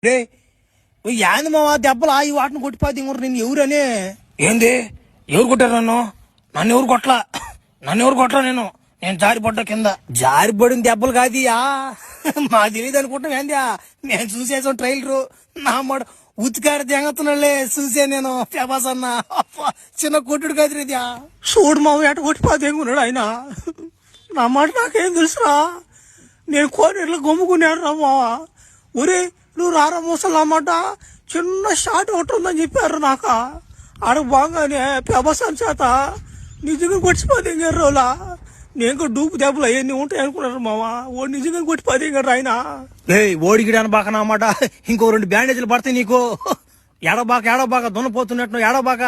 రే ఏంది మావా దెబ్బలు ఈ వాటిని కొట్టిపోతే నేను ఎవరని? ఏంది ఎవరు కొట్టారు నన్ను ఎవరు కొట్టలా నేను జారిపడ్డా కింద. జారిపడిన దెబ్బలు కాదియా, మా తెలియదు అనుకుంటాం ఏంది? నేను చూసేసాం ట్రైలరు. నా మాట ఉతికాడ జంగతున్నాళ్ళే చూసే నేను. ఫేమస్ అన్న చిన్న కొట్టుడు కాదురేదియా. చూడు మావ ఎట కొట్టిపోతే ఉన్నాడు ఆయన. నా మాట నాకేం తెలుసురా, నేను కోనేరులో గమ్ముకున్నాడు రా మావా. ఒరే నువ్వు రారా మోసలు అన్నమాట, చిన్న షాట్ ఒకటి ఉందని చెప్పారు నాకు. ఆడ బాగానే ప్రభాసం చేత నిజంగా కొట్టిపోతే రోలా. నేను డూపు దెబ్బలు అవన్నీ ఉంటాయి అనుకున్నారు మావా. ఓ నిజంగా కొట్టిపోతే ఆయన. ఓడిగిడాను బాక అన్నమాట. ఇంకో 2 బ్యాండేజీలు పడతాయి నీకు. ఏడబాక దున్నపోతున్నట్టు ఏడబాక.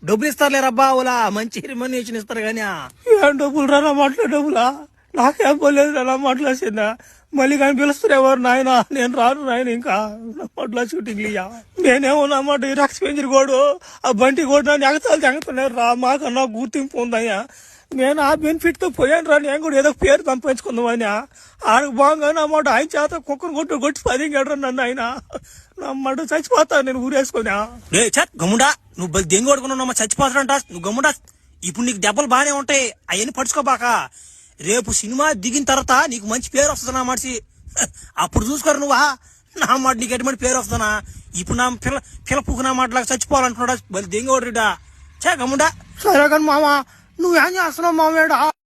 డబ్బులు ఇస్తారులేరబ్బా ఓలా, మంచి రెమ్యునరేషన్ ఇస్తారు కానీ. ఏం డబ్బులు రా డబ్బులా? నాకేం పోలేదు రా మాట్లాడుతున్నా. మళ్ళీ కానీ పిలుస్తారు ఎవరు నాయన? నేను రాను నాయన, ఇంకా మాట్లా షూటింగ్ ఇయ్యా. నేనేమో అన్నమాట ఈ రక్స్ పెంజరి కోడు ఆ బంటి కోడు నన్ను ఎగతాలు తెంగుతున్నారు రా. మాకన్నా గుర్తింపు ఉందయ్యా. నేను ఆ బెనిఫిట్ తో పోయాను రా. నేను కూడా ఏదో పేరు సంపాదించుకుందామని. ఆడకు బాగానే అన్నమాట ఆయన చేత కుక్కను కొట్టి పదింగాడు నన్ను ఆయన. నమ్మడు చచ్చిపోతా నేను ఊరేసుకున్నా. గమ్ముడా నువ్వు దెంగి కొడుకున్నావు, చచ్చిపోతాడంట నువ్వు. గమ్ముడా ఇప్పుడు నీకు దెబ్బలు బాగానే ఉంటాయి, అవన్నీ పడుచుకోబాక. రేపు సినిమా దిగిన తర్వాత నీకు మంచి పేరు వస్తుంది నా మనిషి. అప్పుడు చూసుకోరు నువ్వా నా మాట. నీకు ఎటువంటి పేరు వస్తుందా? ఇప్పుడు నా పిల్ల పువ్వు నా మాటలాగా చచ్చిపోవాలనుకున్నాడా? బలి దెంగి కొడుడా. గమ్ముడా. సరే కానీ మామ నువ్వేం చేస్తున్నావు మామేడా?